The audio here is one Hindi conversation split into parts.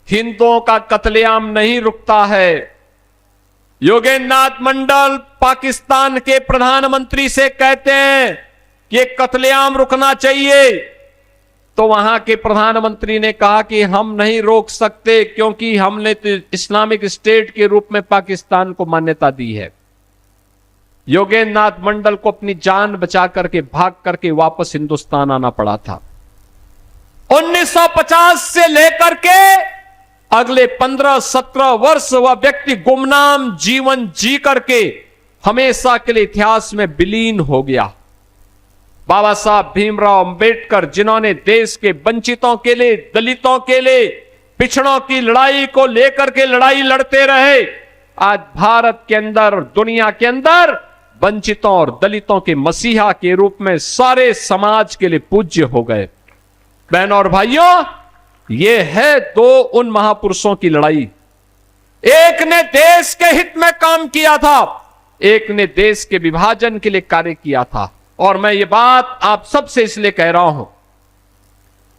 हिंदुओं का कत्लेआम नहीं रुकता है। योगेंद्र नाथ मंडल पाकिस्तान के प्रधानमंत्री से कहते हैं कि ये कत्लेआम रुकना चाहिए, तो वहां के प्रधानमंत्री ने कहा कि हम नहीं रोक सकते क्योंकि हमने तो इस्लामिक स्टेट के रूप में पाकिस्तान को मान्यता दी है। योगेंद्र नाथ मंडल को अपनी जान बचा करके भाग करके वापस हिंदुस्तान आना पड़ा था। 1950 से लेकर के अगले 15-17 वर्ष वह व्यक्ति गुमनाम जीवन जी करके हमेशा के लिए इतिहास में विलीन हो गया। बाबा साहब भीमराव अंबेडकर, जिन्होंने देश के वंचितों के लिए, दलितों के लिए, पिछड़ों की लड़ाई को लेकर के लड़ाई लड़ते रहे, आज भारत के अंदर, दुनिया के अंदर वंचितों और दलितों के मसीहा के रूप में सारे समाज के लिए पूज्य हो गए। बहनों और भाइयों, यह है दो उन महापुरुषों की लड़ाई। एक ने देश के हित में काम किया था, एक ने देश के विभाजन के लिए कार्य किया था। और मैं ये बात आप सबसे इसलिए कह रहा हूं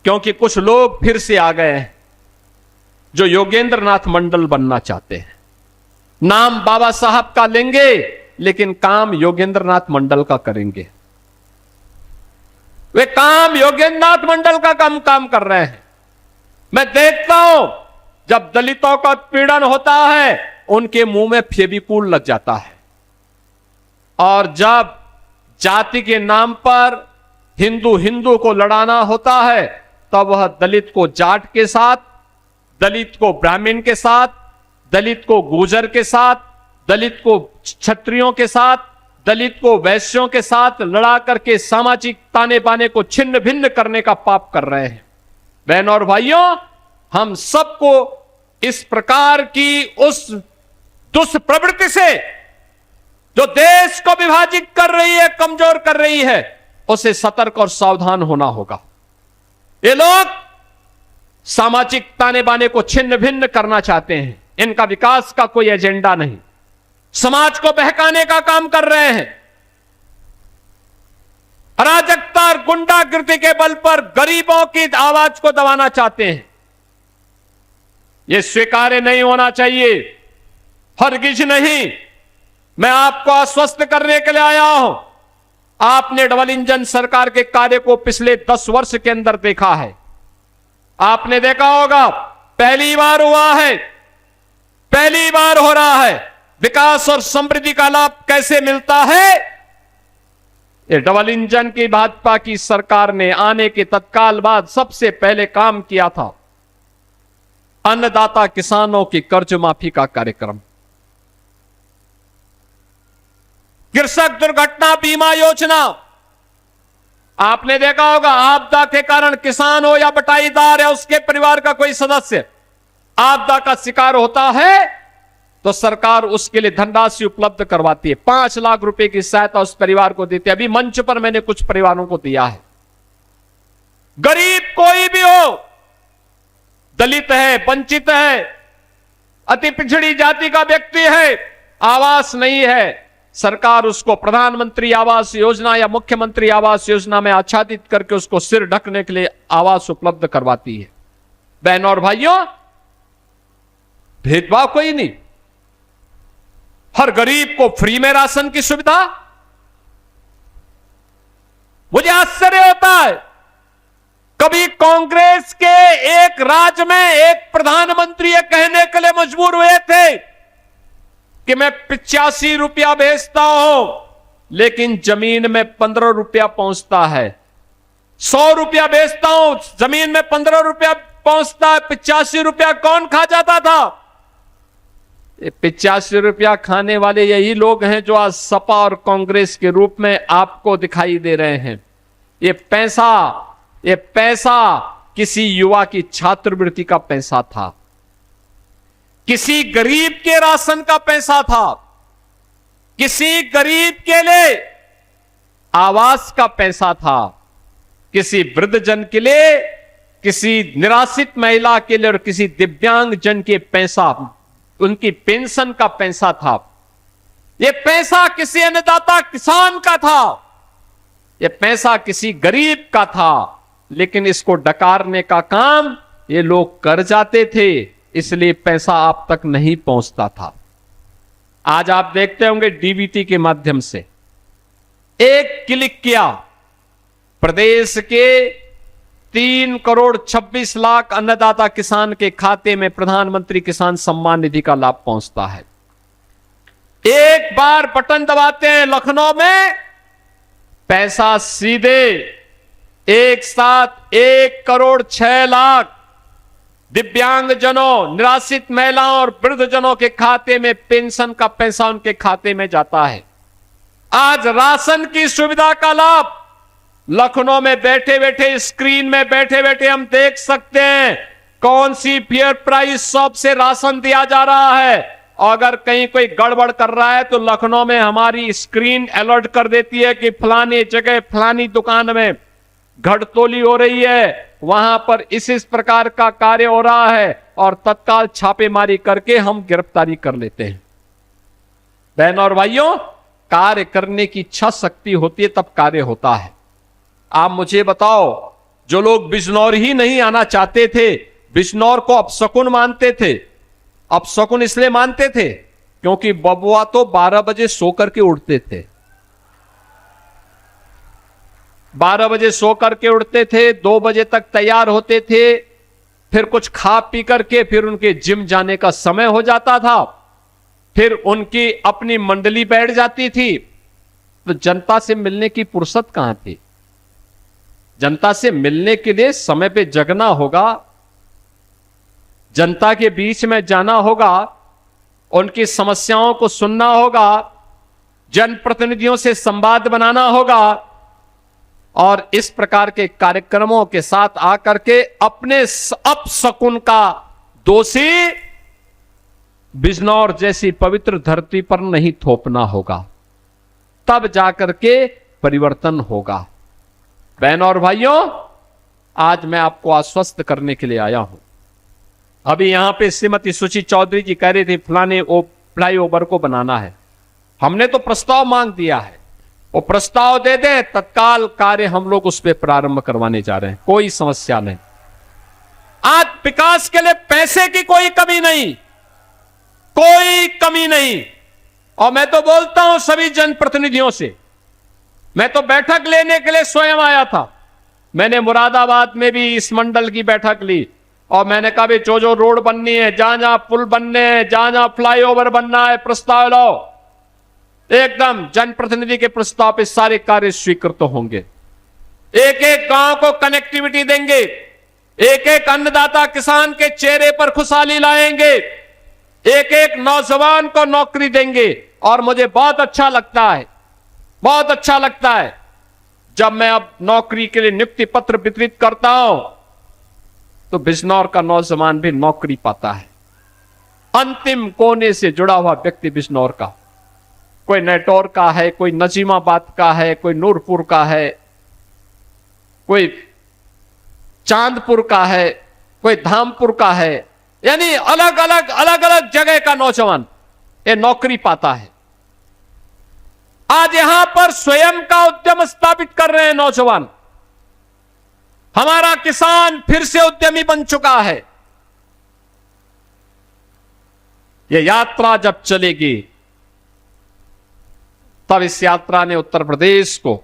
क्योंकि कुछ लोग फिर से आ गए हैं जो योगेंद्र नाथ मंडल बनना चाहते हैं। नाम बाबा साहब का लेंगे लेकिन काम योगेंद्र नाथ मंडल का करेंगे। वे काम योगेंद्र नाथ मंडल का काम कर रहे हैं। मैं देखता हूं जब दलितों का पीड़न होता है उनके मुंह में फेविकोल लग जाता है, और जब जाति के नाम पर हिंदू को लड़ाना होता है तब वह दलित को जाट के साथ, दलित को ब्राह्मण के साथ, दलित को गुर्जर के साथ, दलित को क्षत्रियों के साथ, दलित को वैश्यों के साथ लड़ा करके सामाजिक ताने बाने को छिन्न भिन्न करने का पाप कर रहे हैं। बहनों और भाइयों, हम सबको इस प्रकार की उस दुष्प्रवृत्ति से जो देश को विभाजित कर रही है, कमजोर कर रही है, उसे सतर्क और सावधान होना होगा। ये लोग सामाजिक ताने बाने को छिन्न भिन्न करना चाहते हैं। इनका विकास का कोई एजेंडा नहीं, समाज को बहकाने का काम कर रहे हैं। अराजकता और गुंडागिर्दी के बल पर गरीबों की आवाज को दबाना चाहते हैं। यह स्वीकार्य नहीं होना चाहिए, हरगिज नहीं। मैं आपको आश्वस्त करने के लिए आया हूं। आपने डबल इंजन सरकार के कार्य को पिछले 10 वर्ष के अंदर देखा है। आपने देखा होगा, पहली बार हुआ है, पहली बार हो रहा है। विकास और समृद्धि का लाभ कैसे मिलता है? ये डबल इंजन की भाजपा की सरकार ने आने के तत्काल बाद सबसे पहले काम किया था अन्नदाता किसानों की कर्ज माफी का कार्यक्रम, कृषक दुर्घटना बीमा योजना। आपने देखा होगा, आपदा के कारण किसान हो या बटाईदार या उसके परिवार का कोई सदस्य आपदा का शिकार होता है तो सरकार उसके लिए धनराशि उपलब्ध करवाती है। 5 लाख रुपए की सहायता उस परिवार को देती है। अभी मंच पर मैंने कुछ परिवारों को दिया है। गरीब कोई भी हो, दलित है, वंचित है, अति पिछड़ी जाति का व्यक्ति है, आवास नहीं है, सरकार उसको प्रधानमंत्री आवास योजना या मुख्यमंत्री आवास योजना में आच्छादित करके उसको सिर ढकने के लिए आवास उपलब्ध करवाती है। बहनों और भाइयों, भेदभाव कोई नहीं, हर गरीब को फ्री में राशन की सुविधा। मुझे आश्चर्य होता है, कभी कांग्रेस के एक राज्य में एक प्रधानमंत्री ये कहने के लिए मजबूर हुए थे कि मैं 85 रुपया बेचता हूं लेकिन जमीन में 15 रुपया पहुंचता है। 100 रुपया बेचता हूं, जमीन में 15 रुपया पहुंचता है। 85 रुपया कौन खा जाता था? 85 रुपया खाने वाले यही लोग हैं जो आज सपा और कांग्रेस के रूप में आपको दिखाई दे रहे हैं। ये पैसा किसी युवा की छात्रवृत्ति का पैसा था, किसी गरीब के राशन का पैसा था, किसी गरीब के लिए आवास का पैसा था, किसी वृद्धजन के लिए, किसी निराश्रित महिला के लिए और किसी दिव्यांग जन के पैसा, उनकी पेंशन का पैसा था। यह पैसा किसी अन्नदाता किसान का था, यह पैसा किसी गरीब का था, लेकिन इसको डकारने का काम ये लोग कर जाते थे इसलिए पैसा आप तक नहीं पहुंचता था। आज आप देखते होंगे डीबीटी के माध्यम से एक क्लिक किया, प्रदेश के 3,26,00,000 अन्नदाता किसान के खाते में प्रधानमंत्री किसान सम्मान निधि का लाभ पहुंचता है। एक बार बटन दबाते हैं लखनऊ में, पैसा सीधे एक साथ 1,06,00,000 दिव्यांगजनों, निराश्रित महिलाओं और वृद्धजनों के खाते में पेंशन का पैसा उनके खाते में जाता है। आज राशन की सुविधा का लाभ लखनऊ में बैठे बैठे, स्क्रीन में बैठे बैठे हम देख सकते हैं कौन सी फेयर प्राइस शॉप से राशन दिया जा रहा है। और अगर कहीं कोई गड़बड़ कर रहा है तो लखनऊ में हमारी स्क्रीन अलर्ट कर देती है कि फलानी जगह फलानी दुकान में घटतोली हो रही है, वहां पर इस प्रकार का कार्य हो रहा है, और तत्काल छापेमारी करके हम गिरफ्तारी कर लेते हैं। बहनों और भाइयों, कार्य करने की इच्छा शक्ति होती है तब कार्य होता है। आप मुझे बताओ, जो लोग बिजनौर ही नहीं आना चाहते थे, बिजनौर को अपशकुन मानते थे, अपशकुन इसलिए मानते थे क्योंकि बबुआ तो 12 बजे सो करके उठते थे, 12 बजे सो करके उठते थे, 2 बजे तक तैयार होते थे, फिर कुछ खा पी करके फिर उनके जिम जाने का समय हो जाता था, फिर उनकी अपनी मंडली बैठ जाती थी। तो जनता से मिलने की फुर्सत कहां थी? जनता से मिलने के लिए समय पे जगना होगा, जनता के बीच में जाना होगा, उनकी समस्याओं को सुनना होगा, जनप्रतिनिधियों से संवाद बनाना होगा, और इस प्रकार के कार्यक्रमों के साथ आकर के अपने अपशकुन का दोषी बिजनौर जैसी पवित्र धरती पर नहीं थोपना होगा, तब जाकर के परिवर्तन होगा। बहनों और भाइयों, आज मैं आपको आश्वस्त करने के लिए आया हूं। अभी यहां पे श्रीमती सुची चौधरी जी कह रही थी फलाने फ्लाईओवर को बनाना है, हमने तो प्रस्ताव मांग दिया है, वो प्रस्ताव दे दे, तत्काल कार्य हम लोग उस पर प्रारंभ करवाने जा रहे हैं, कोई समस्या नहीं। आज विकास के लिए पैसे की कोई कमी नहीं, कोई कमी नहीं। और मैं तो बोलता हूं सभी जनप्रतिनिधियों से, मैं तो बैठक लेने के लिए स्वयं आया था, मैंने मुरादाबाद में भी इस मंडल की बैठक ली, और मैंने कहा भी जो रोड बननी है, जहां जहां पुल बनने हैं, जहां जहां फ्लाईओवर बनना है, प्रस्ताव लाओ। एकदम जनप्रतिनिधि के प्रस्ताव पे सारे कार्य स्वीकृत होंगे। एक एक गांव को कनेक्टिविटी देंगे, एक एक अन्नदाता किसान के चेहरे पर खुशहाली लाएंगे, एक एक नौजवान को नौकरी देंगे। और मुझे बहुत अच्छा लगता है, बहुत अच्छा लगता है जब मैं अब नौकरी के लिए नियुक्ति पत्र वितरित करता हूं तो बिजनौर का नौजवान भी नौकरी पाता है। अंतिम कोने से जुड़ा हुआ व्यक्ति बिजनौर का, कोई नेटौर का है, कोई नजीमाबाद का है, कोई नूरपुर का है, कोई चांदपुर का है, कोई धामपुर का है, यानी अलग अलग जगह का नौजवान ये नौकरी पाता है। आज यहां पर स्वयं का उद्यम स्थापित कर रहे हैं नौजवान। हमारा किसान फिर से उद्यमी बन चुका है। यह यात्रा जब चलेगी तब इस यात्रा ने उत्तर प्रदेश को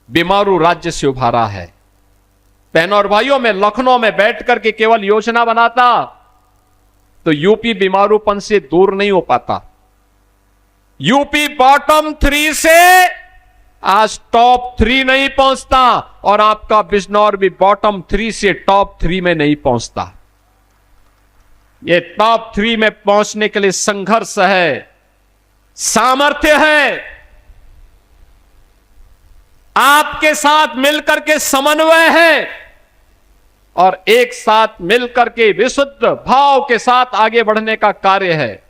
बीमारू राज्य से उभारा है। बहनों और भाइयों, मैं लखनऊ में बैठ करके केवल योजना बनाता तो यूपी बीमारूपन से दूर नहीं हो पाता। यूपी बॉटम 3 से आज टॉप 3 नहीं पहुंचता, और आपका बिजनौर भी बॉटम 3 से टॉप 3 में नहीं पहुंचता। ये टॉप 3 में पहुंचने के लिए संघर्ष है, सामर्थ्य है, आपके साथ मिलकर के समन्वय है, और एक साथ मिलकर के विशुद्ध भाव के साथ आगे बढ़ने का कार्य है।